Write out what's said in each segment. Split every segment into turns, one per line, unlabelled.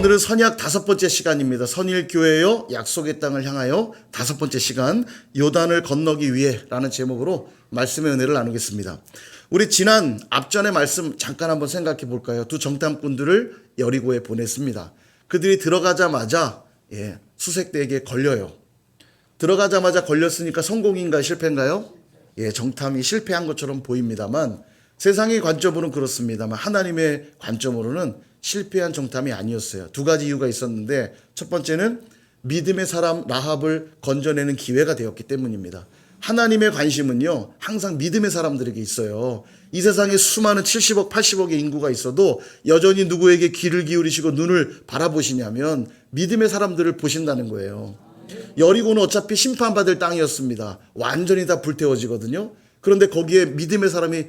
오늘은 선약 5번째 시간입니다. 선일교회여 약속의 땅을 향하여 5번째 시간, 요단을 건너기 위해 라는 제목으로 말씀의 은혜를 나누겠습니다. 우리 지난 앞전의 말씀 잠깐 한번 생각해 볼까요? 두 정탐꾼들을 여리고에 보냈습니다. 그들이 들어가자마자 수색대에게 걸려요. 들어가자마자 걸렸으니까 성공인가요? 실패인가요? 정탐이 실패한 것처럼 보입니다만, 세상의 관점으로는 그렇습니다만 하나님의 관점으로는 실패한 정탐이 아니었어요. 두 가지 이유가 있었는데, 첫 번째는 믿음의 사람 라합을 건져내는 기회가 되었기 때문입니다. 하나님의 관심은요 항상 믿음의 사람들에게 있어요. 이 세상에 수많은 70억 80억의 인구가 있어도 여전히 누구에게 귀를 기울이시고 눈을 바라보시냐면 믿음의 사람들을 보신다는 거예요. 여리고는 어차피 심판받을 땅이었습니다. 완전히 다 불태워지거든요. 그런데 거기에 믿음의 사람이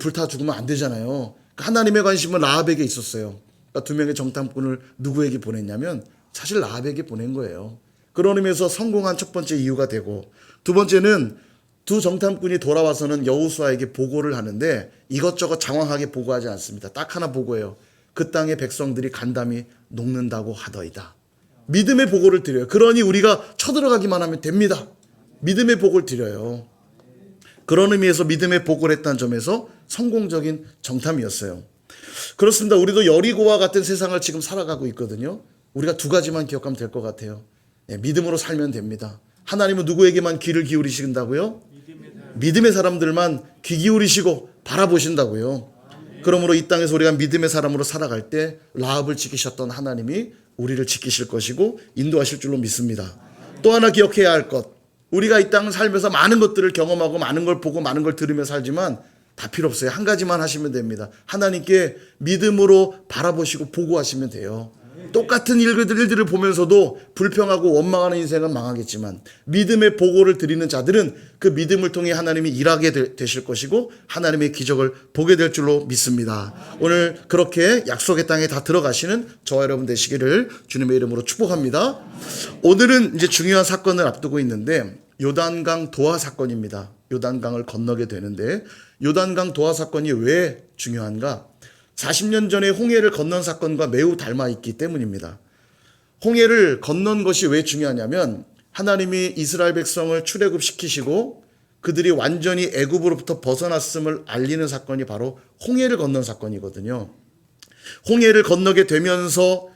불타 죽으면 안 되잖아요. 하나님의 관심은 라합에게 있었어요. 그러니까 두 명의 정탐꾼을 누구에게 보냈냐면 사실 라합에게 보낸 거예요. 그런 의미에서 성공한 첫 번째 이유가 되고, 두 번째는 두 정탐꾼이 돌아와서는 여호수아에게 보고를 하는데 이것저것 장황하게 보고하지 않습니다. 딱 하나 보고해요. 그 땅의 백성들이 간담이 녹는다고 하더이다. 믿음의 보고를 드려요. 그러니 우리가 쳐들어가기만 하면 됩니다. 믿음의 보고를 드려요. 그런 의미에서 믿음의 보고를 했다는 점에서 성공적인 정탐이었어요. 그렇습니다. 우리도 여리고와 같은 세상을 지금 살아가고 있거든요. 우리가 두 가지만 기억하면 될 것 같아요. 믿음으로 살면 됩니다. 하나님은 누구에게만 귀를 기울이신다고요? 믿음의 사람들만 귀 기울이시고 바라보신다고요. 그러므로 이 땅에서 우리가 믿음의 사람으로 살아갈 때 라합을 지키셨던 하나님이 우리를 지키실 것이고 인도하실 줄로 믿습니다. 또 하나 기억해야 할 것, 우리가 이 땅을 살면서 많은 것들을 경험하고 많은 걸 보고 많은 걸 들으며 살지만 다 필요 없어요. 한 가지만 하시면 됩니다. 하나님께 믿음으로 바라보시고 보고하시면 돼요. 똑같은 일들을 보면서도 불평하고 원망하는 인생은 망하겠지만 믿음의 보고를 드리는 자들은 그 믿음을 통해 하나님이 일하게 되실 것이고 하나님의 기적을 보게 될 줄로 믿습니다. 오늘 그렇게 약속의 땅에 다 들어가시는 저와 여러분 되시기를 주님의 이름으로 축복합니다. 오늘은 이제 중요한 사건을 앞두고 있는데 요단강 도하 사건입니다. 요단강을 건너게 되는데 요단강 도하 사건이 왜 중요한가? 40년 전에 홍해를 건넌 사건과 매우 닮아 있기 때문입니다. 홍해를 건넌 것이 왜 중요하냐면 하나님이 이스라엘 백성을 출애굽시키시고 그들이 완전히 애굽으로부터 벗어났음을 알리는 사건이 바로 홍해를 건넌 사건이거든요. 홍해를 건너게 되면서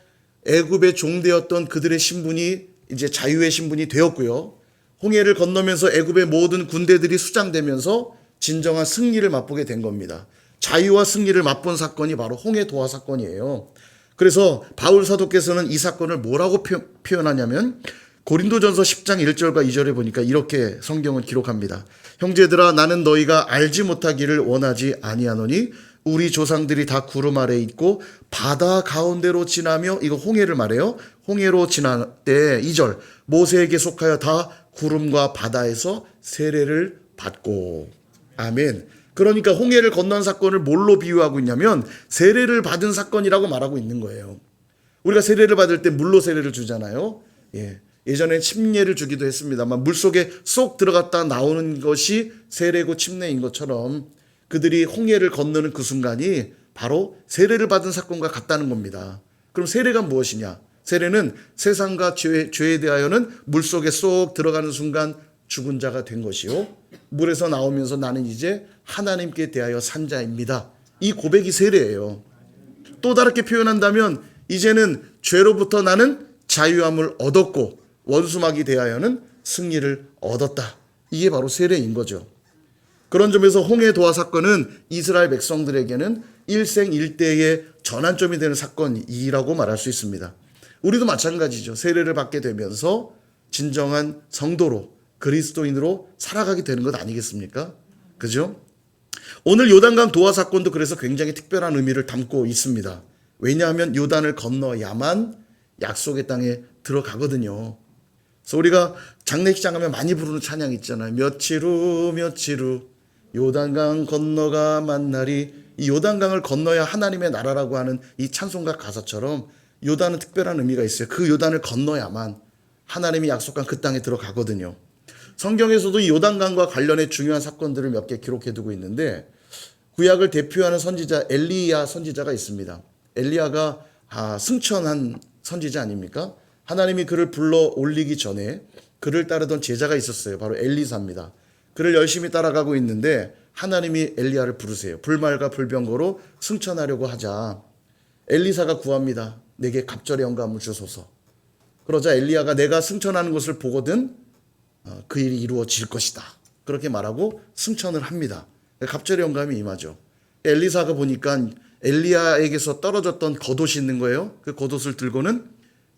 애굽의 종되었던 그들의 신분이 이제 자유의 신분이 되었고요. 홍해를 건너면서 애굽의 모든 군대들이 수장되면서 진정한 승리를 맛보게 된 겁니다. 자유와 승리를 맛본 사건이 바로 홍해 도하 사건이에요. 그래서 바울 사도께서는 이 사건을 뭐라고 표현하냐면 고린도전서 10장 1절과 2절에 보니까 이렇게 성경을 기록합니다. 형제들아, 나는 너희가 알지 못하기를 원하지 아니하노니 우리 조상들이 다 구름 아래에 있고 바다 가운데로 지나며, 이거 홍해를 말해요. 홍해로 지날 때 2절 모세에게 속하여 다 구름과 바다에서 세례를 받고. 아멘. 그러니까 홍해를 건넌 사건을 뭘로 비유하고 있냐면 세례를 받은 사건이라고 말하고 있는 거예요. 우리가 세례를 받을 때 물로 세례를 주잖아요. 예전엔 침례를 주기도 했습니다만 물속에 쏙 들어갔다 나오는 것이 세례고 침례인 것처럼 그들이 홍해를 건너는 그 순간이 바로 세례를 받은 사건과 같다는 겁니다. 그럼 세례가 무엇이냐? 세례는 세상과 죄에 대하여는 물속에 쏙 들어가는 순간 죽은 자가 된 것이요, 물에서 나오면서 나는 이제 하나님께 대하여 산 자입니다. 이 고백이 세례예요. 또 다르게 표현한다면 이제는 죄로부터 나는 자유함을 얻었고 원수막이 대하여는 승리를 얻었다. 이게 바로 세례인 거죠. 그런 점에서 홍해 도하 사건은 이스라엘 백성들에게는 일생일대의 전환점이 되는 사건이라고 말할 수 있습니다. 우리도 마찬가지죠. 세례를 받게 되면서 진정한 성도로, 그리스도인으로 살아가게 되는 것 아니겠습니까? 그죠? 오늘 요단강 도하 사건도 그래서 굉장히 특별한 의미를 담고 있습니다. 왜냐하면 요단을 건너야만 약속의 땅에 들어가거든요. 그래서 우리가 장례식장 가면 많이 부르는 찬양 있잖아요. 며칠 후 요단강 건너가 만나리. 이 요단강을 건너야 하나님의 나라라고 하는 이 찬송가 가사처럼 요단은 특별한 의미가 있어요. 그 요단을 건너야만 하나님이 약속한 그 땅에 들어가거든요. 성경에서도 이 요단강과 관련해 중요한 사건들을 몇 개 기록해두고 있는데 구약을 대표하는 선지자 엘리야 선지자가 있습니다. 엘리야가 승천한 선지자 아닙니까? 하나님이 그를 불러 올리기 전에 그를 따르던 제자가 있었어요. 바로 엘리사입니다. 그를 열심히 따라가고 있는데 하나님이 엘리야를 부르세요. 불말과 불병거로 승천하려고 하자. 엘리사가 구합니다. 내게 갑절의 영감을 주소서. 그러자 엘리야가 내가 승천하는 것을 보거든 그 일이 이루어질 것이다. 그렇게 말하고 승천을 합니다. 갑절의 영감이 임하죠. 엘리사가 보니까 엘리야에게서 떨어졌던 겉옷이 있는 거예요. 그 겉옷을 들고는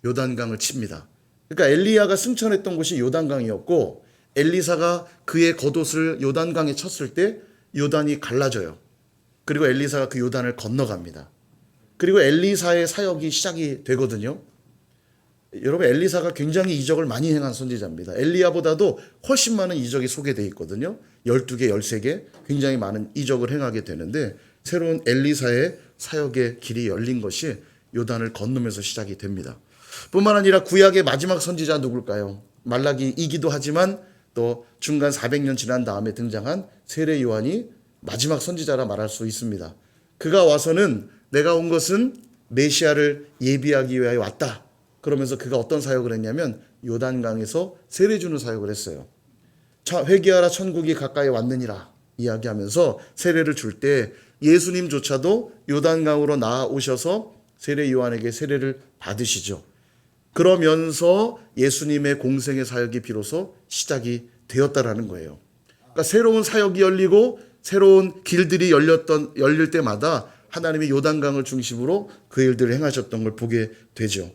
요단강을 칩니다. 그러니까 엘리야가 승천했던 곳이 요단강이었고 엘리사가 그의 겉옷을 요단강에 쳤을 때 요단이 갈라져요. 그리고 엘리사가 그 요단을 건너갑니다. 그리고 엘리사의 사역이 시작이 되거든요. 여러분, 엘리사가 굉장히 이적을 많이 행한 선지자입니다. 엘리야보다도 훨씬 많은 이적이 소개되어 있거든요. 12개, 13개 굉장히 많은 이적을 행하게 되는데 새로운 엘리사의 사역의 길이 열린 것이 요단을 건너면서 시작이 됩니다. 뿐만 아니라 구약의 마지막 선지자 누굴까요? 말라기이기도 하지만 또 중간 400년 지난 다음에 등장한 세례 요한이 마지막 선지자라 말할 수 있습니다. 그가 와서는 내가 온 것은 메시아를 예비하기 위하여 왔다. 그러면서 그가 어떤 사역을 했냐면 요단강에서 세례 주는 사역을 했어요. 회개하라 천국이 가까이 왔느니라 이야기하면서 세례를 줄 때 예수님조차도 요단강으로 나아오셔서 세례 요한에게 세례를 받으시죠. 그러면서 예수님의 공생의 사역이 비로소 시작이 되었다라는 거예요. 그러니까 새로운 사역이 열리고 새로운 길들이 열릴 때마다 하나님이 요단강을 중심으로 그 일들을 행하셨던 걸 보게 되죠.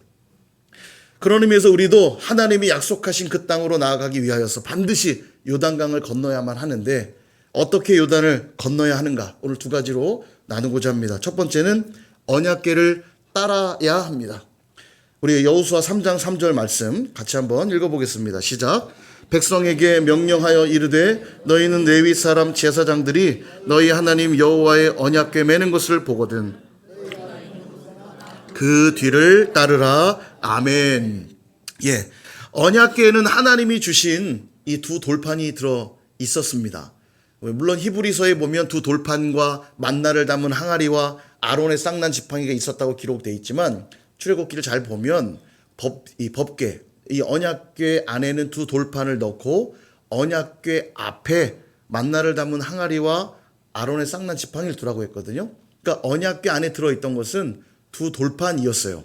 그런 의미에서 우리도 하나님이 약속하신 그 땅으로 나아가기 위하여서 반드시 요단강을 건너야만 하는데 어떻게 요단을 건너야 하는가? 오늘 두 가지로 나누고자 합니다. 첫 번째는 언약궤를 따라야 합니다. 우리 여호수아 3장 3절 말씀 같이 한번 읽어보겠습니다. 시작. 백성에게 명령하여 이르되 너희는 레위 사람 제사장들이 너희 하나님 여호와의 언약궤 매는 것을 보거든 그 뒤를 따르라. 아멘. 예, 언약궤에는 하나님이 주신 이 두 돌판이 들어 있었습니다. 물론 히브리서에 보면 두 돌판과 만나를 담은 항아리와 아론의 쌍난 지팡이가 있었다고 기록되어 있지만 출애굽기를 잘 보면 법궤, 이 언약궤 안에는 두 돌판을 넣고 언약궤 앞에 만나를 담은 항아리와 아론의 쌍난 지팡이를 두라고 했거든요. 그러니까 언약궤 안에 들어있던 것은 두 돌판이었어요.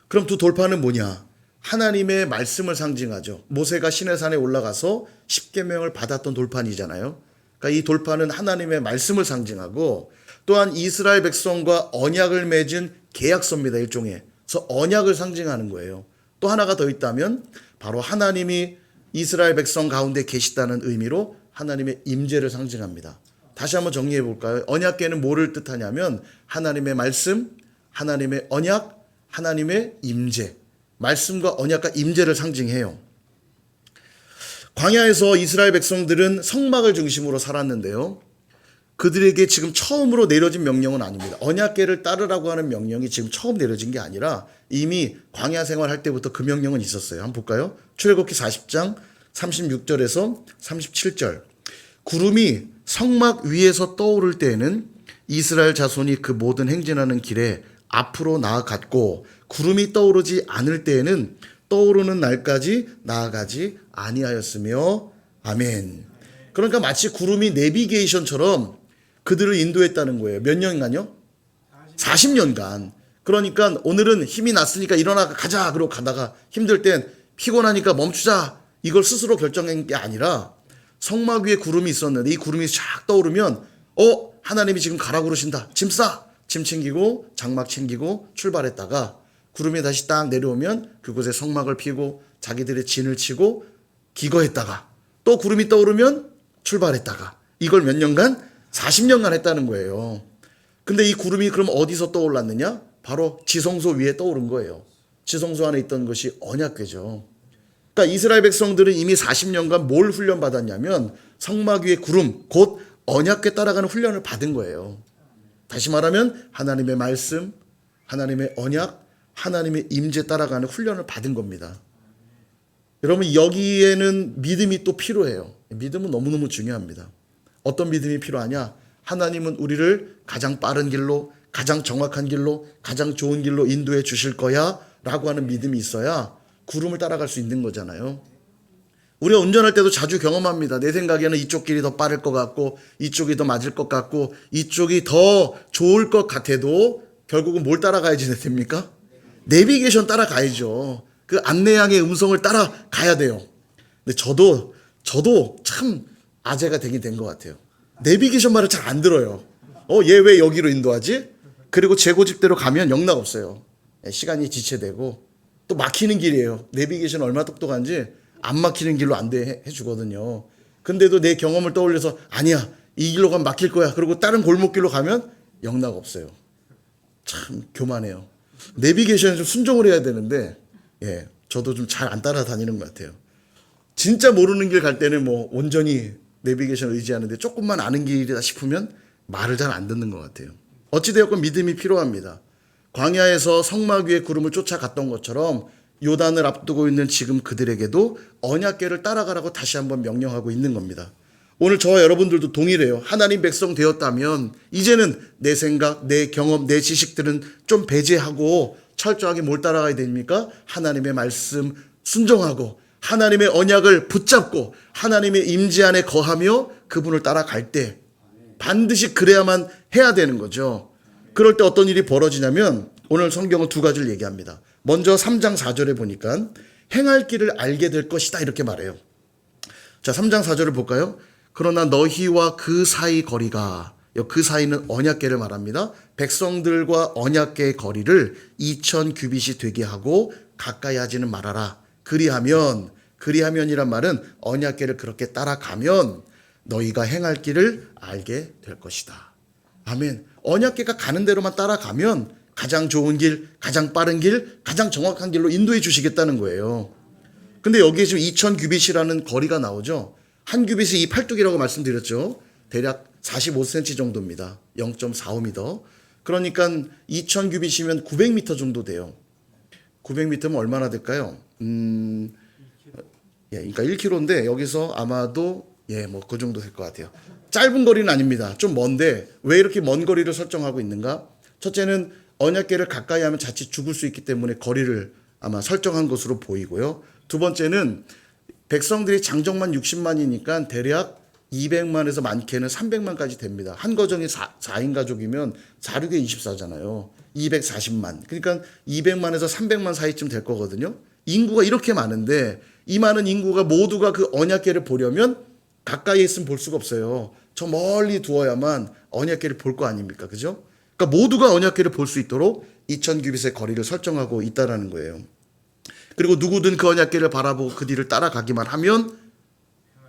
그럼 두 돌판은 뭐냐? 하나님의 말씀을 상징하죠. 모세가 시내산에 올라가서 십계명을 받았던 돌판이잖아요. 그러니까 이 돌판은 하나님의 말씀을 상징하고 또한 이스라엘 백성과 언약을 맺은 계약서입니다. 일종의. 그래서 언약을 상징하는 거예요. 또 하나가 더 있다면 바로 하나님이 이스라엘 백성 가운데 계시다는 의미로 하나님의 임재를 상징합니다. 다시 한번 정리해 볼까요? 언약궤는 뭐를 뜻하냐면 하나님의 말씀, 하나님의 언약, 하나님의 임재. 말씀과 언약과 임재를 상징해요. 광야에서 이스라엘 백성들은 성막을 중심으로 살았는데요. 그들에게 지금 처음으로 내려진 명령은 아닙니다. 언약궤를 따르라고 하는 명령이 지금 처음 내려진 게 아니라 이미 광야 생활할 때부터 그 명령은 있었어요. 한번 볼까요? 출애굽기 40장 36절에서 37절. 구름이 성막 위에서 떠오를 때에는 이스라엘 자손이 그 모든 행진하는 길에 앞으로 나아갔고 구름이 떠오르지 않을 때에는 떠오르는 날까지 나아가지 아니하였으며 아멘. 그러니까 마치 구름이 내비게이션처럼 그들을 인도했다는 거예요. 몇 년간요? 40년간. 그러니까 오늘은 힘이 났으니까 일어나 가자 그러고 가다가 힘들 땐 피곤하니까 멈추자 이걸 스스로 결정한 게 아니라 성막 위에 구름이 있었는데 이 구름이 쫙 떠오르면 하나님이 지금 가라고 그러신다. 짐 싸! 짐 챙기고 장막 챙기고 출발했다가 구름이 다시 딱 내려오면 그곳에 성막을 피고 자기들의 진을 치고 기거했다가 또 구름이 떠오르면 출발했다가 이걸 몇 년간? 40년간 했다는 거예요. 근데 이 구름이 그럼 어디서 떠올랐느냐? 바로 지성소 위에 떠오른 거예요. 지성소 안에 있던 것이 언약궤죠. 그러니까 이스라엘 백성들은 이미 40년간 뭘 훈련받았냐면 성막 위에 구름, 곧 언약궤 따라가는 훈련을 받은 거예요. 다시 말하면 하나님의 말씀, 하나님의 언약, 하나님의 임재 따라가는 훈련을 받은 겁니다. 여러분 여기에는 믿음이 또 필요해요. 믿음은 너무너무 중요합니다. 어떤 믿음이 필요하냐? 하나님은 우리를 가장 빠른 길로, 가장 정확한 길로, 가장 좋은 길로 인도해 주실 거야 라고 하는 믿음이 있어야 구름을 따라갈 수 있는 거잖아요. 우리가 운전할 때도 자주 경험합니다. 내 생각에는 이쪽 길이 더 빠를 것 같고 이쪽이 더 맞을 것 같고 이쪽이 더 좋을 것 같아도 결국은 뭘 따라가야지 됩니까? 내비게이션 따라가야죠. 그 안내양의 음성을 따라가야 돼요. 근데 저도 참 아재가 되긴 된 것 같아요. 내비게이션 말을 잘 안 들어요. 얘 왜 여기로 인도하지? 그리고 제 고집대로 가면 영락 없어요. 시간이 지체되고 또 막히는 길이에요. 내비게이션 얼마나 똑똑한지 안 막히는 길로 안내해 주거든요. 근데도 내 경험을 떠올려서 아니야, 이 길로 가면 막힐 거야. 그리고 다른 골목길로 가면 영락 없어요. 참 교만해요. 내비게이션에 좀 순종을 해야 되는데 저도 좀 잘 안 따라다니는 것 같아요. 진짜 모르는 길 갈 때는 뭐 온전히 내비게이션을 의지하는데 조금만 아는 길이다 싶으면 말을 잘 안 듣는 것 같아요. 어찌되었건 믿음이 필요합니다. 광야에서 성막 위에 구름을 쫓아갔던 것처럼 요단을 앞두고 있는 지금 그들에게도 언약궤를 따라가라고 다시 한번 명령하고 있는 겁니다. 오늘 저와 여러분들도 동일해요. 하나님 백성 되었다면 이제는 내 생각, 내 경험, 내 지식들은 좀 배제하고 철저하게 뭘 따라가야 됩니까? 하나님의 말씀 순종하고 하나님의 언약을 붙잡고 하나님의 임재 안에 거하며 그분을 따라갈 때 반드시 그래야만 해야 되는 거죠. 그럴 때 어떤 일이 벌어지냐면 오늘 성경은 두 가지를 얘기합니다. 먼저 3장 4절에 보니까 행할 길을 알게 될 것이다 이렇게 말해요. 자, 3장 4절을 볼까요? 그러나 너희와 그 사이 거리가, 그 사이는 언약궤를 말합니다. 백성들과 언약궤의 거리를 2000 규빗이 되게 하고 가까이 하지는 말아라. 그리하면이란 말은 언약궤를 그렇게 따라가면 너희가 행할 길을 알게 될 것이다. 아멘. 언약궤가 가는 대로만 따라가면 가장 좋은 길, 가장 빠른 길, 가장 정확한 길로 인도해 주시겠다는 거예요. 근데 여기에 지금 2000 규빗이라는 거리가 나오죠. 한 규빗이 이 팔뚝이라고 말씀드렸죠. 대략 45cm 정도입니다. 0.45m. 그러니까 2000 규빗이면 900m 정도 돼요. 900m면 얼마나 될까요? 그러니까 1km인데 여기서 아마도 뭐 그 정도 될 것 같아요. 짧은 거리는 아닙니다. 좀 먼데 왜 이렇게 먼 거리를 설정하고 있는가? 첫째는 언약궤를 가까이 하면 자칫 죽을 수 있기 때문에 거리를 아마 설정한 것으로 보이고요. 두 번째는 백성들이 장정만 60만이니까 대략 200만에서 많게는 300만까지 됩니다. 한 가정이 4인 가족이면 4,6에 24잖아요. 240만. 그러니까 200만에서 300만 사이쯤 될 거거든요. 인구가 이렇게 많은데 이 많은 인구가 모두가 그 언약궤를 보려면 가까이에 있으면 볼 수가 없어요. 저 멀리 두어야만 언약궤를 볼 거 아닙니까? 그죠? 그러니까 모두가 언약궤를 볼 수 있도록 2000 규빗의 거리를 설정하고 있다라는 거예요. 그리고 누구든 그 언약궤를 바라보고 그 뒤를 따라가기만 하면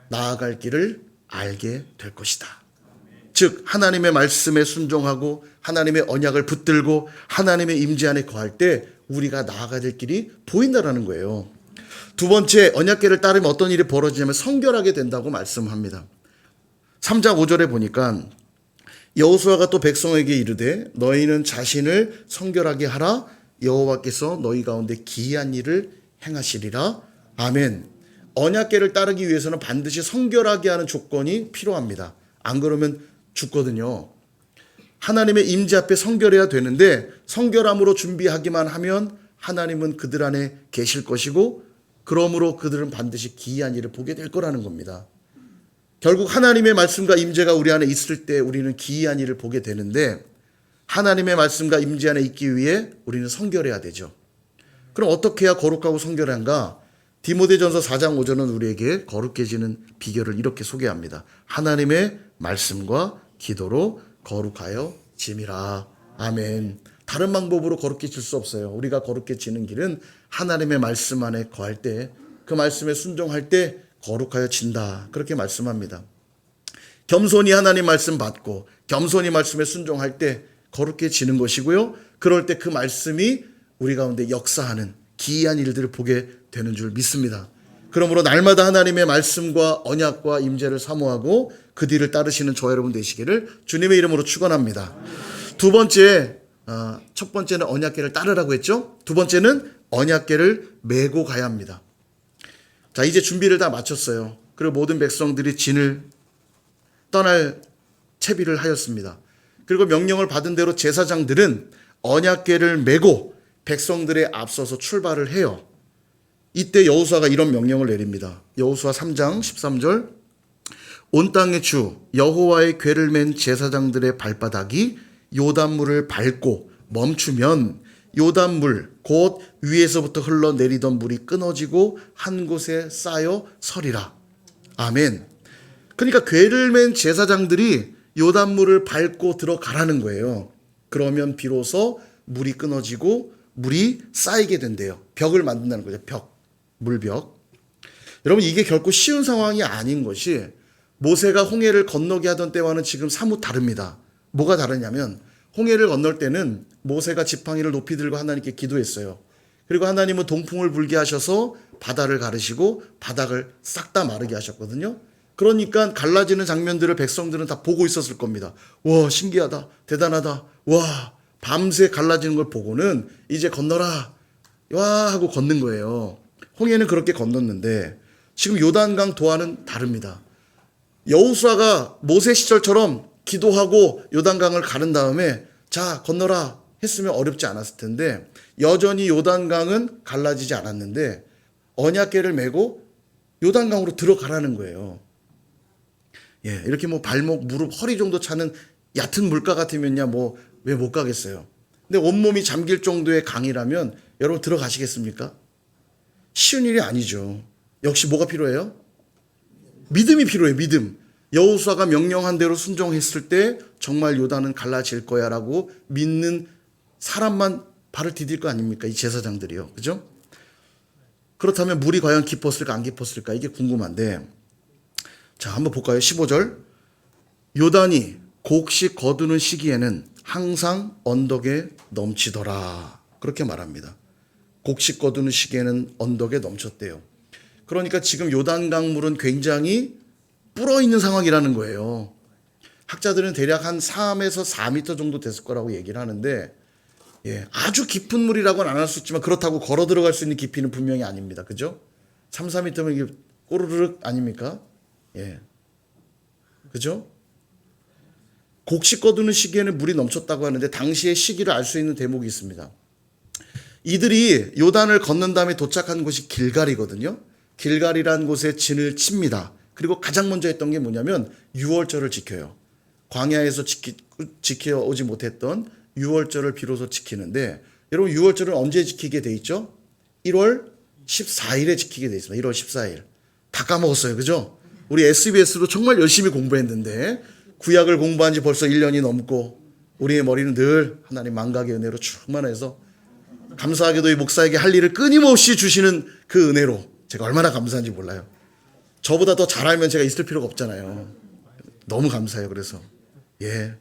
나아갈 길을 알게 될 것이다. 즉 하나님의 말씀에 순종하고 하나님의 언약을 붙들고 하나님의 임재 안에 거할 때 우리가 나아가야 될 길이 보인다라는 거예요. 두 번째, 언약궤를 따르면 어떤 일이 벌어지냐면 성결하게 된다고 말씀합니다. 3장 5절에 보니까 여호수아가 또 백성에게 이르되 너희는 자신을 성결하게 하라. 여호와께서 너희 가운데 기이한 일을 행하시리라. 아멘. 언약궤를 따르기 위해서는 반드시 성결하게 하는 조건이 필요합니다. 안 그러면 죽거든요. 하나님의 임재 앞에 성결해야 되는데 성결함으로 준비하기만 하면 하나님은 그들 안에 계실 것이고 그러므로 그들은 반드시 기이한 일을 보게 될 거라는 겁니다. 결국 하나님의 말씀과 임재가 우리 안에 있을 때 우리는 기이한 일을 보게 되는데 하나님의 말씀과 임재 안에 있기 위해 우리는 성결해야 되죠. 그럼 어떻게 해야 거룩하고 성결한가? 디모데전서 4장 5절은 우리에게 거룩해지는 비결을 이렇게 소개합니다. 하나님의 말씀과 기도로 거룩하여 짐이라. 아멘. 다른 방법으로 거룩해질 수 없어요. 우리가 거룩해지는 길은 하나님의 말씀 안에 거할 때, 그 말씀에 순종할 때 거룩하여 진다. 그렇게 말씀합니다. 겸손히 하나님 말씀 받고 겸손히 말씀에 순종할 때 거룩해지는 것이고요. 그럴 때 그 말씀이 우리 가운데 역사하는 기이한 일들을 보게 되는 줄 믿습니다. 그러므로 날마다 하나님의 말씀과 언약과 임재를 사모하고 그 뒤를 따르시는 저와 여러분 되시기를 주님의 이름으로 축원합니다. 두 번째, 첫 번째는 언약궤를 따르라고 했죠. 두 번째는 언약궤를 메고 가야 합니다. 자, 이제 준비를 다 마쳤어요. 그리고 모든 백성들이 진을 떠날 채비를 하였습니다. 그리고 명령을 받은 대로 제사장들은 언약궤를 메고 백성들에 앞서서 출발을 해요. 이때 여호수아가 이런 명령을 내립니다. 여호수아 3장 13절 온 땅의 주 여호와의 궤를 맨 제사장들의 발바닥이 요단물을 밟고 멈추면 요단물 곧 위에서부터 흘러내리던 물이 끊어지고 한 곳에 쌓여 서리라. 아멘. 그러니까 궤를 맨 제사장들이 요단물을 밟고 들어가라는 거예요. 그러면 비로소 물이 끊어지고 물이 쌓이게 된대요. 벽을 만든다는 거죠. 벽, 물벽. 여러분 이게 결코 쉬운 상황이 아닌 것이 모세가 홍해를 건너게 하던 때와는 지금 사뭇 다릅니다. 뭐가 다르냐면 홍해를 건널 때는 모세가 지팡이를 높이 들고 하나님께 기도했어요. 그리고 하나님은 동풍을 불게 하셔서 바다를 가르시고 바닥을 싹 다 마르게 하셨거든요. 그러니까 갈라지는 장면들을 백성들은 다 보고 있었을 겁니다. 와, 신기하다. 대단하다. 와, 밤새 갈라지는 걸 보고는 이제 건너라. 와 하고 걷는 거예요. 홍해는 그렇게 건넜는데 지금 요단강 도하는 다릅니다. 여호수아가 모세 시절처럼 기도하고 요단강을 가른 다음에 자 건너라 했으면 어렵지 않았을 텐데 여전히 요단강은 갈라지지 않았는데 언약궤를 메고 요단강으로 들어가라는 거예요. 예, 이렇게 뭐 발목, 무릎, 허리 정도 차는 얕은 물가 같으면야 뭐 왜 못 가겠어요. 근데 온몸이 잠길 정도의 강이라면 여러분 들어가시겠습니까? 쉬운 일이 아니죠. 역시 뭐가 필요해요? 믿음이 필요해요. 믿음. 여호수아가 명령한 대로 순종했을 때 정말 요단은 갈라질 거야라고 믿는 사람만 발을 디딜 거 아닙니까? 이 제사장들이요. 그죠? 그렇다면 물이 과연 깊었을까 안 깊었을까 이게 궁금한데 자 한번 볼까요? 15절 요단이 곡식 거두는 시기에는 항상 언덕에 넘치더라. 그렇게 말합니다. 곡식 거두는 시기에는 언덕에 넘쳤대요. 그러니까 지금 요단강 물은 굉장히 불어있는 상황이라는 거예요. 학자들은 대략 한 3에서 4m 정도 됐을 거라고 얘기를 하는데 예, 아주 깊은 물이라고는 안 할 수 있지만 그렇다고 걸어 들어갈 수 있는 깊이는 분명히 아닙니다. 그죠? 3, 4m면 이게 꼬르륵 아닙니까? 예. 그죠? 곡식 거두는 시기에는 물이 넘쳤다고 하는데 당시의 시기를 알 수 있는 대목이 있습니다. 이들이 요단을 건넌 다음에 도착한 곳이 길갈이거든요. 길갈이라는 곳에 진을 칩니다. 그리고 가장 먼저 했던 게 뭐냐면 유월절을 지켜요. 광야에서 지켜오지 못했던 유월절을 비로소 지키는데 여러분 유월절은 언제 지키게 돼 있죠? 1월 14일에 지키게 돼 있습니다. 1월 14일. 다 까먹었어요. 그죠? 우리 SBS로 정말 열심히 공부했는데 구약을 공부한 지 벌써 1년이 넘고 우리의 머리는 늘 하나님 망각의 은혜로 충만해서 감사하게도 이 목사에게 할 일을 끊임없이 주시는 그 은혜로 제가 얼마나 감사한지 몰라요. 저보다 더 잘 알면 제가 있을 필요가 없잖아요. 너무 감사해요. 그래서 예,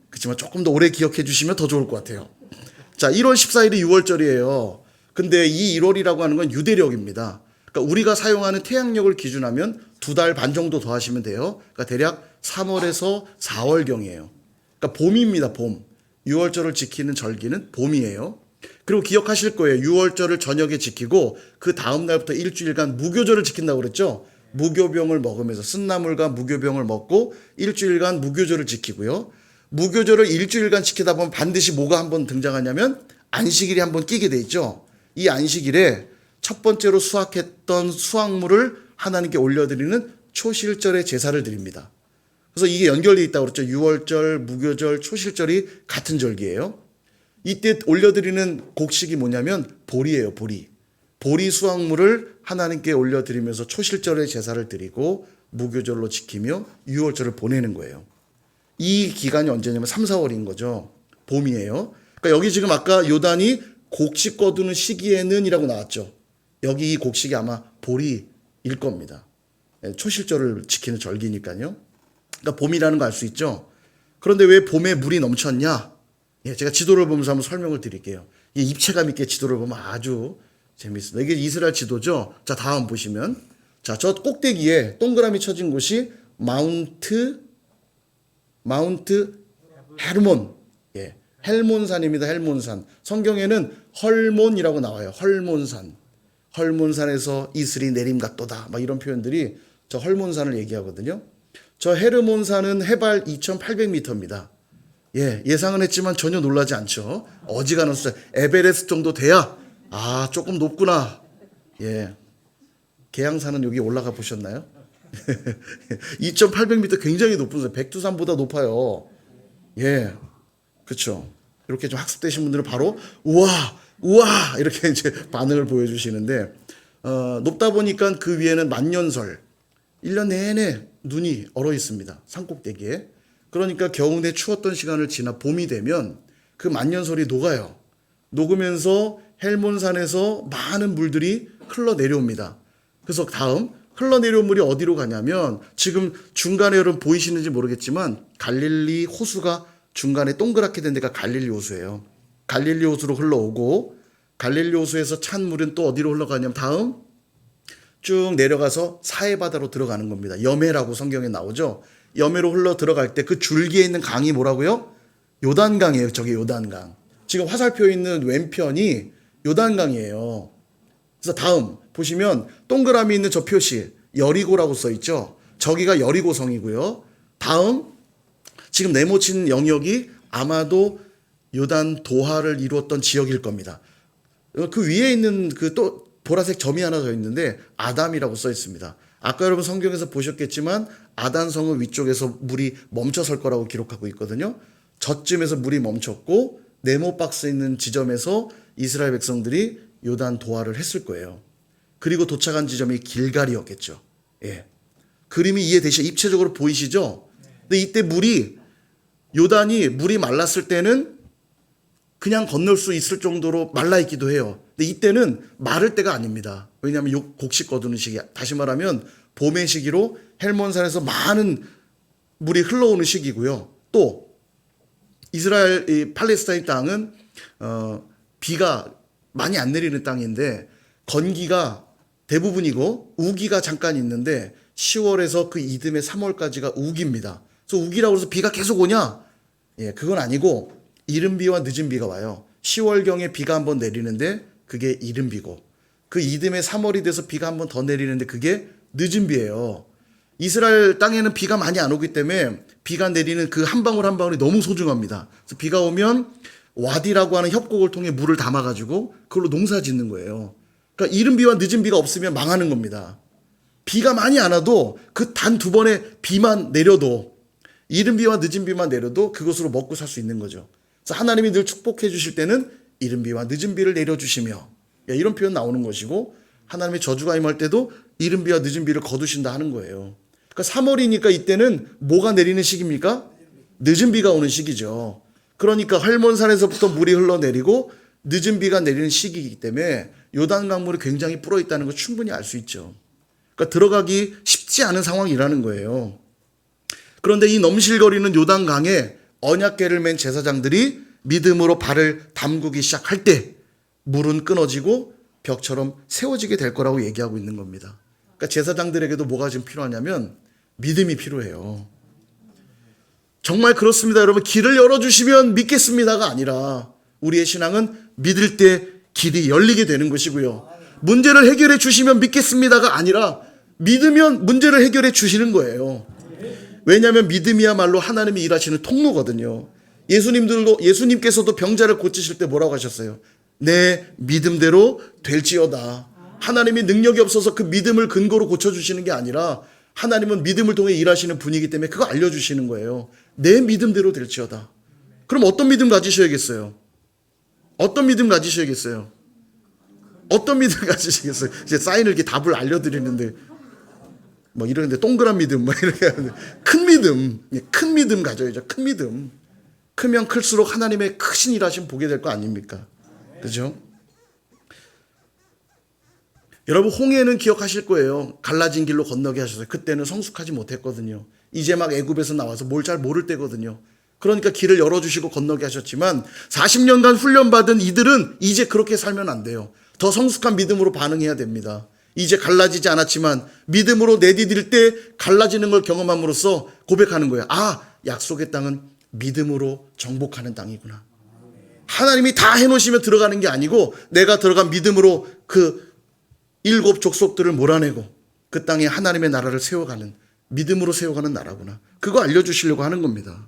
그렇지만 조금 더 오래 기억해 주시면 더 좋을 것 같아요. 자, 1월 14일이 6월절이에요. 근데 이 1월이라고 하는 건 유대력입니다. 그러니까 우리가 사용하는 태양력을 기준하면 2달 반 정도 더 하시면 돼요. 그러니까 대략 3월에서 4월경이에요. 그러니까 봄입니다. 봄. 6월절을 지키는 절기는 봄이에요. 그리고 기억하실 거예요. 6월절을 저녁에 지키고 그 다음 날부터 일주일간 무교절을 지킨다고 그랬죠. 무교병을 먹으면서 쓴나물과 무교병을 먹고 일주일간 무교절을 지키고요. 무교절을 일주일간 지키다 보면 반드시 뭐가 한번 등장하냐면 안식일이 한번 끼게 돼 있죠. 이 안식일에 첫 번째로 수확했던 수확물을 하나님께 올려드리는 초실절의 제사를 드립니다. 그래서 이게 연결되어 있다고 그랬죠. 6월절, 무교절, 초실절이 같은 절기예요. 이때 올려드리는 곡식이 뭐냐면 보리예요. 보리. 보리 수확물을 하나님께 올려드리면서 초실절의 제사를 드리고 무교절로 지키며 6월절을 보내는 거예요. 이 기간이 언제냐면 3, 4월인 거죠. 봄이에요. 그러니까 여기 지금 아까 요단이 곡식 거두는 시기에는 이라고 나왔죠. 여기 이 곡식이 아마 보리일 겁니다. 초실절을 지키는 절기니까요. 그러니까 봄이라는 거 알 수 있죠. 그런데 왜 봄에 물이 넘쳤냐? 예, 제가 지도를 보면서 한번 설명을 드릴게요. 이 입체감 있게 지도를 보면 아주 재밌습니다. 이게 이스라엘 지도죠. 자, 다음 보시면 자, 저 꼭대기에 동그라미 쳐진 곳이 마운트 헤르몬. 예. 헬몬산입니다. 헬몬산. 성경에는 헐몬이라고 나와요. 헐몬산. 헐몬산에서 이슬이 내림같도다. 막 이런 표현들이 저 헐몬산을 얘기하거든요. 저 헤르몬산은 해발 2,800m입니다. 예상은 했지만 전혀 놀라지 않죠. 어지간한 숫자. 에베레스트 정도 돼야 조금 높구나. 계양산은 여기 올라가 보셨나요? 2,800m 굉장히 높은 백두산보다 높아요. 그렇죠. 이렇게 좀 학습되신 분들은 바로 우와 이렇게 이제 반응을 보여주시는데 높다 보니까 그 위에는 만년설 1년 내내 눈이 얼어 있습니다. 산꼭대기에. 그러니까 겨우내 추웠던 시간을 지나 봄이 되면 그 만년설이 녹아요. 녹으면서 헬몬산에서 많은 물들이 흘러내려옵니다. 그래서 다음 흘러내려온 물이 어디로 가냐면 지금 중간에 여러분 보이시는지 모르겠지만 갈릴리 호수가 중간에 동그랗게 된 데가 갈릴리 호수예요. 갈릴리 호수로 흘러오고 갈릴리 호수에서 찬 물은 또 어디로 흘러가냐면 다음 쭉 내려가서 사해바다로 들어가는 겁니다. 여매라고 성경에 나오죠. 여매로 흘러 들어갈 때 그 줄기에 있는 강이 뭐라고요? 요단강이에요. 저게 요단강. 지금 화살표 있는 왼편이 요단강이에요. 그래서 다음 보시면 동그라미 있는 저 표시 여리고라고 써 있죠. 저기가 여리고성이고요. 다음 지금 네모친 영역이 아마도 요단 도하를 이루었던 지역일 겁니다. 그 위에 있는 그 또 보라색 점이 하나 더 있는데 아담이라고 써 있습니다. 아까 여러분 성경에서 보셨겠지만 아단성은 위쪽에서 물이 멈춰설 거라고 기록하고 있거든요. 저쯤에서 물이 멈췄고 네모 박스 있는 지점에서 이스라엘 백성들이 요단 도하를 했을 거예요. 그리고 도착한 지점이 길갈이었겠죠. 그림이 이해되시죠? 입체적으로 보이시죠? 근데 이때 물이 말랐을 때는 그냥 건널 수 있을 정도로 말라 있기도 해요. 근데 이때는 마를 때가 아닙니다. 왜냐하면 곡식 거두는 시기. 다시 말하면 봄의 시기로 헬몬산에서 많은 물이 흘러오는 시기고요. 또 이스라엘 이 팔레스타인 땅은 비가 많이 안 내리는 땅인데 건기가 대부분이고 우기가 잠깐 있는데 10월에서 그 이듬해 3월까지가 우기입니다. 그래서 우기라고 해서 비가 계속 오냐? 그건 아니고 이른 비와 늦은 비가 와요. 10월경에 비가 한번 내리는데 그게 이른 비고 그 이듬해 3월이 돼서 비가 한번 더 내리는데 그게 늦은 비예요. 이스라엘 땅에는 비가 많이 안 오기 때문에 비가 내리는 그 한 방울 한 방울이 너무 소중합니다. 그래서 비가 오면 와디라고 하는 협곡을 통해 물을 담아가지고 그걸로 농사 짓는 거예요. 그러니까 이른 비와 늦은 비가 없으면 망하는 겁니다. 비가 많이 안 와도 그 단 2번의 비만 내려도 이른 비와 늦은 비만 내려도 그것으로 먹고 살 수 있는 거죠. 그래서 하나님이 늘 축복해 주실 때는 이른 비와 늦은 비를 내려주시며 이런 표현 나오는 것이고 하나님의 저주가 임할 때도 이른 비와 늦은 비를 거두신다 하는 거예요. 그러니까 3월이니까 이때는 뭐가 내리는 시기입니까? 늦은 비가 오는 시기죠. 그러니까 헬몬산에서부터 물이 흘러내리고 늦은 비가 내리는 시기이기 때문에 요단 강물이 굉장히 불어 있다는 걸 충분히 알 수 있죠. 그러니까 들어가기 쉽지 않은 상황이라는 거예요. 그런데 이 넘실거리는 요단 강에 언약궤를 맨 제사장들이 믿음으로 발을 담그기 시작할 때 물은 끊어지고 벽처럼 세워지게 될 거라고 얘기하고 있는 겁니다. 그러니까 제사장들에게도 뭐가 지금 필요하냐면 믿음이 필요해요. 정말 그렇습니다. 여러분 길을 열어주시면 믿겠습니다가 아니라 우리의 신앙은 믿을 때 길이 열리게 되는 것이고요. 문제를 해결해 주시면 믿겠습니다가 아니라 믿으면 문제를 해결해 주시는 거예요. 왜냐하면 믿음이야말로 하나님이 일하시는 통로거든요. 예수님께서도 병자를 고치실 때 뭐라고 하셨어요? 내 믿음대로 될지어다. 하나님이 능력이 없어서 그 믿음을 근거로 고쳐주시는 게 아니라 하나님은 믿음을 통해 일하시는 분이기 때문에 그거 알려주시는 거예요. 내 믿음대로 될지어다. 그럼 어떤 믿음 가지셔야겠어요? 어떤 믿음 가지셔야겠어요? 어떤 믿음 가지시겠어요? 이제 사인을 이렇게 답을 알려드리는데 뭐 이러는데 동그란 믿음 뭐 이렇게 하는데 큰 믿음 가져야죠. 큰 믿음. 크면 클수록 하나님의 크신 일하심 보게 될 거 아닙니까? 그죠? 여러분 홍해는 기억하실 거예요. 갈라진 길로 건너게 하셨어요. 그때는 성숙하지 못했거든요. 이제 막 애굽에서 나와서 뭘 잘 모를 때거든요. 그러니까 길을 열어주시고 건너게 하셨지만 40년간 훈련받은 이들은 이제 그렇게 살면 안 돼요. 더 성숙한 믿음으로 반응해야 됩니다. 이제 갈라지지 않았지만 믿음으로 내디딜 때 갈라지는 걸 경험함으로써 고백하는 거예요. 약속의 땅은 믿음으로 정복하는 땅이구나. 하나님이 다 해놓으시면 들어가는 게 아니고 내가 들어간 믿음으로 그 7 족속들을 몰아내고 그 땅에 하나님의 나라를 세워가는 믿음으로 세워가는 나라구나. 그거 알려주시려고 하는 겁니다.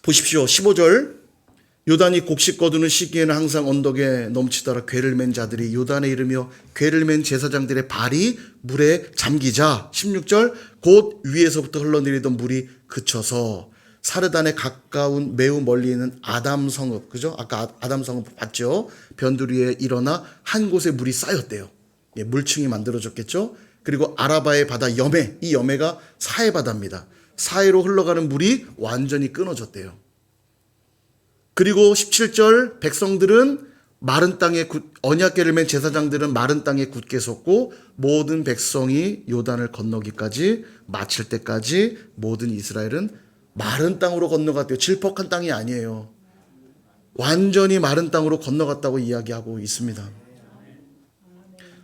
보십시오. 15절. 요단이 곡식 거두는 시기에는 항상 언덕에 넘치더라. 궤를 맨 자들이 요단에 이르며 궤를 맨 제사장들의 발이 물에 잠기자. 16절. 곧 위에서부터 흘러내리던 물이 그쳐서 사르단에 가까운 매우 멀리 있는 아담 성읍, 그죠? 아까 아담 성읍 봤죠? 변두리 위에 일어나 한 곳에 물이 쌓였대요. 예, 물층이 만들어졌겠죠? 그리고 아라바의 바다 여매, 이 여매가 사해 바다입니다. 사해로 흘러가는 물이 완전히 끊어졌대요. 그리고 17절 백성들은 마른 땅에 언약궤를 맨 제사장들은 마른 땅에 굳게 섰고 모든 백성이 요단을 건너기까지 마칠 때까지 모든 이스라엘은 마른 땅으로 건너갔대요. 질퍽한 땅이 아니에요. 완전히 마른 땅으로 건너갔다고 이야기하고 있습니다.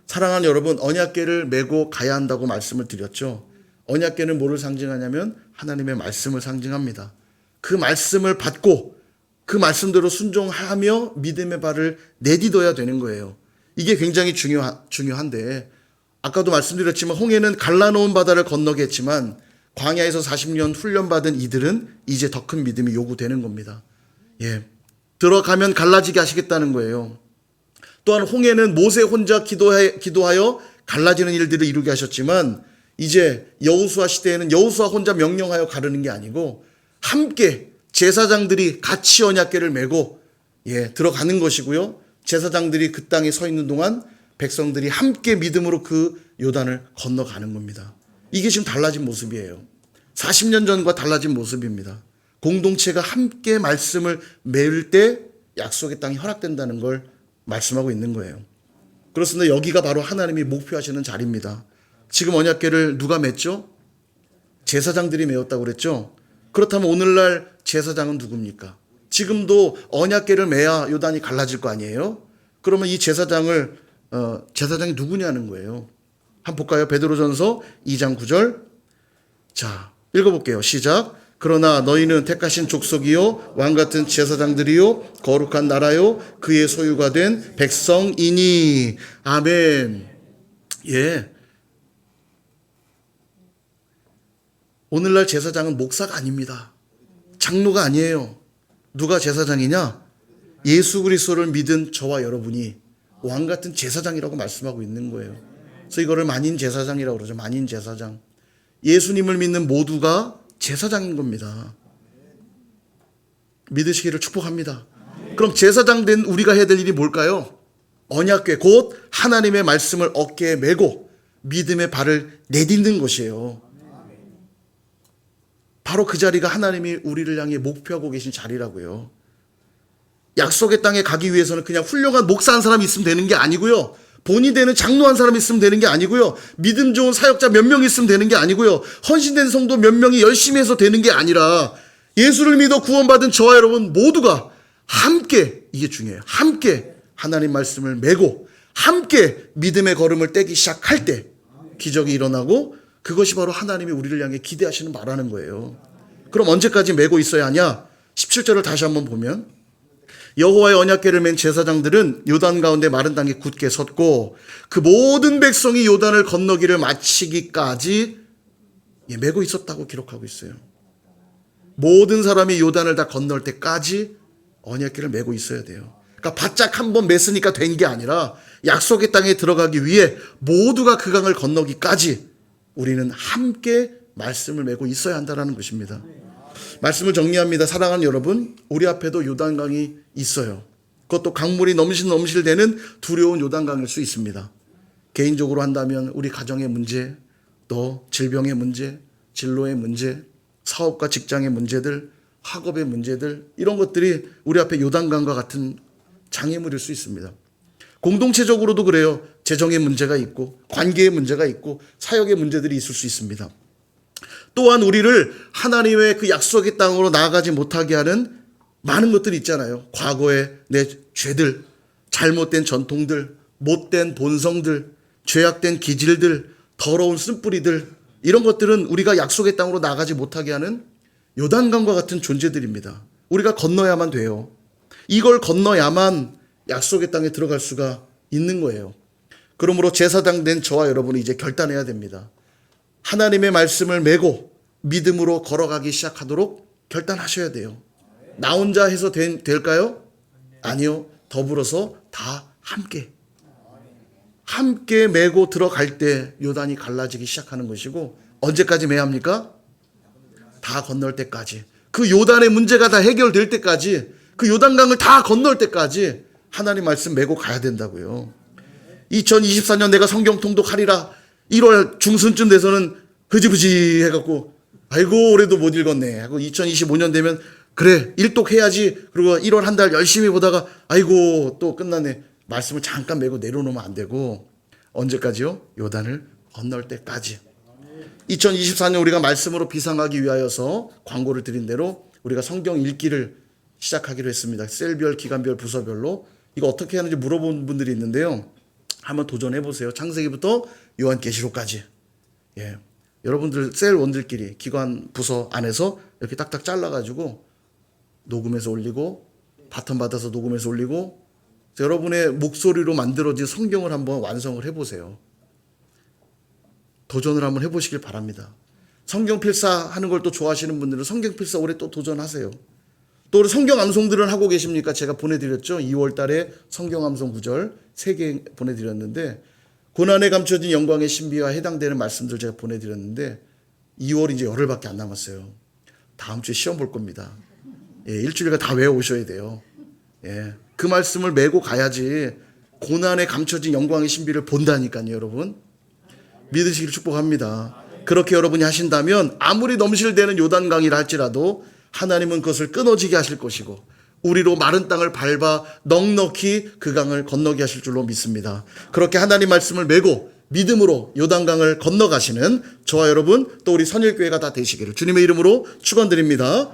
사랑하는 여러분, 언약궤를 메고 가야 한다고 말씀을 드렸죠. 언약궤는 뭐를 상징하냐면 하나님의 말씀을 상징합니다. 그 말씀을 받고 그 말씀대로 순종하며 믿음의 발을 내디뎌야 되는 거예요. 이게 굉장히 중요한데 아까도 말씀드렸지만 홍해는 갈라놓은 바다를 건너게 했지만 광야에서 40년 훈련받은 이들은 이제 더 큰 믿음이 요구되는 겁니다. 예, 들어가면 갈라지게 하시겠다는 거예요. 또한 홍해는 모세 혼자 기도하여 갈라지는 일들을 이루게 하셨지만 이제 여호수아 시대에는 여호수아 혼자 명령하여 가르는 게 아니고 함께 제사장들이 같이 언약궤를 메고 들어가는 것이고요. 제사장들이 그 땅에 서 있는 동안 백성들이 함께 믿음으로 그 요단을 건너가는 겁니다. 이게 지금 달라진 모습이에요. 40년 전과 달라진 모습입니다. 공동체가 함께 말씀을 메울 때 약속의 땅이 허락된다는 걸 말씀하고 있는 거예요. 그렇습니다. 여기가 바로 하나님이 목표하시는 자리입니다. 지금 언약궤를 누가 맸죠? 제사장들이 메웠다고 그랬죠? 그렇다면 오늘날 제사장은 누굽니까? 지금도 언약궤를 메야 요단이 갈라질 거 아니에요? 그러면 이 제사장이 누구냐는 거예요. 한번 볼까요? 베드로전서 2장 9절. 자, 읽어볼게요. 시작. 그러나 너희는 택하신 족속이요 왕같은 제사장들이요 거룩한 나라요 그의 소유가 된 백성이니. 아멘. 예. 오늘날 제사장은 목사가 아닙니다. 장로가 아니에요. 누가 제사장이냐? 예수 그리스도를 믿은 저와 여러분이 왕같은 제사장이라고 말씀하고 있는 거예요. 그래서 이거를 만인 제사장이라고 그러죠. 만인 제사장. 예수님을 믿는 모두가 제사장인 겁니다. 믿으시기를 축복합니다. 그럼 제사장 된 우리가 해야 될 일이 뭘까요? 언약궤 곧 하나님의 말씀을 어깨에 메고 믿음의 발을 내딛는 것이에요. 바로 그 자리가 하나님이 우리를 향해 목표하고 계신 자리라고요. 약속의 땅에 가기 위해서는 그냥 훌륭한 목사 한 사람이 있으면 되는 게 아니고요. 본이 되는 장로 한 사람이 있으면 되는 게 아니고요. 믿음 좋은 사역자 몇 명 있으면 되는 게 아니고요. 헌신된 성도 몇 명이 열심히 해서 되는 게 아니라 예수를 믿어 구원받은 저와 여러분 모두가 함께, 이게 중요해요. 함께 하나님 말씀을 메고 함께 믿음의 걸음을 떼기 시작할 때 기적이 일어나고 그것이 바로 하나님이 우리를 향해 기대하시는 바라는 거예요. 그럼 언제까지 메고 있어야 하냐? 17절을 다시 한번 보면 여호와의 언약궤를 맨 제사장들은 요단 가운데 마른 땅에 굳게 섰고 그 모든 백성이 요단을 건너기를 마치기까지 메고 있었다고 기록하고 있어요. 모든 사람이 요단을 다 건널 때까지 언약궤를 메고 있어야 돼요. 그러니까 바짝 한번 맸으니까 된 게 아니라 약속의 땅에 들어가기 위해 모두가 그 강을 건너기까지 우리는 함께 말씀을 메고 있어야 한다는 것입니다. 말씀을 정리합니다. 사랑하는 여러분, 우리 앞에도 요단강이 있어요. 그것도 강물이 넘실넘실대는 두려운 요단강일 수 있습니다. 개인적으로 한다면 우리 가정의 문제, 또 질병의 문제, 진로의 문제, 사업과 직장의 문제들, 학업의 문제들, 이런 것들이 우리 앞에 요단강과 같은 장애물일 수 있습니다. 공동체적으로도 그래요. 재정의 문제가 있고 관계의 문제가 있고 사역의 문제들이 있을 수 있습니다. 또한 우리를 하나님의 그 약속의 땅으로 나아가지 못하게 하는 많은 것들이 있잖아요. 과거의 내 죄들, 잘못된 전통들, 못된 본성들, 죄악된 기질들, 더러운 쓴뿌리들, 이런 것들은 우리가 약속의 땅으로 나아가지 못하게 하는 요단강과 같은 존재들입니다. 우리가 건너야만 돼요. 이걸 건너야만 약속의 땅에 들어갈 수가 있는 거예요. 그러므로 제사장 된 저와 여러분이 이제 결단해야 됩니다. 하나님의 말씀을 메고 믿음으로 걸어가기 시작하도록 결단하셔야 돼요. 나 혼자 해서 될까요? 아니요. 더불어서 다 함께 메고 들어갈 때 요단이 갈라지기 시작하는 것이고, 언제까지 매야 합니까? 다 건널 때까지. 그 요단의 문제가 다 해결될 때까지, 그 요단강을 다 건널 때까지 하나님 말씀 메고 가야 된다고요. 2024년 내가 성경 통독하리라 1월 중순쯤 돼서는 흐지부지 해갖고 아이고 올해도 못 읽었네 하고 2025년 되면 그래 일독해야지 그리고 1월 한 달 열심히 보다가 아이고 또 끝났네. 말씀을 잠깐 메고 내려놓으면 안 되고 언제까지요? 요단을 건널 때까지. 2024년 우리가 말씀으로 비상하기 위하여서 광고를 드린 대로 우리가 성경 읽기를 시작하기로 했습니다. 셀별, 기간별, 부서별로. 이거 어떻게 하는지 물어본 분들이 있는데요. 한번 도전해 보세요. 창세기부터 요한계시록까지. 예. 여러분들 셀원들끼리 기관 부서 안에서 이렇게 딱딱 잘라가지고 녹음해서 올리고 바텀 받아서 녹음해서 올리고 여러분의 목소리로 만들어진 성경을 한번 완성을 해보세요. 도전을 한번 해보시길 바랍니다. 성경 필사 하는 걸 또 좋아하시는 분들은 성경 필사 올해 또 도전하세요. 또 우리 성경 암송들은 하고 계십니까? 제가 보내드렸죠. 2월 달에 성경 암송 구절 3개 보내드렸는데 고난에 감춰진 영광의 신비와 해당되는 말씀들 제가 보내드렸는데 2월 이제 열흘밖에 안 남았어요. 다음 주에 시험 볼 겁니다. 예, 일주일간 다 외워오셔야 돼요. 예, 그 말씀을 메고 가야지 고난에 감춰진 영광의 신비를 본다니까요. 여러분 믿으시기를 축복합니다. 그렇게 여러분이 하신다면 아무리 넘실대는 요단강이라 할지라도 하나님은 그것을 끊어지게 하실 것이고 우리로 마른 땅을 밟아 넉넉히 그 강을 건너게 하실 줄로 믿습니다. 그렇게 하나님 말씀을 메고 믿음으로 요단강을 건너가시는 저와 여러분 또 우리 선일교회가 다 되시기를 주님의 이름으로 축원드립니다.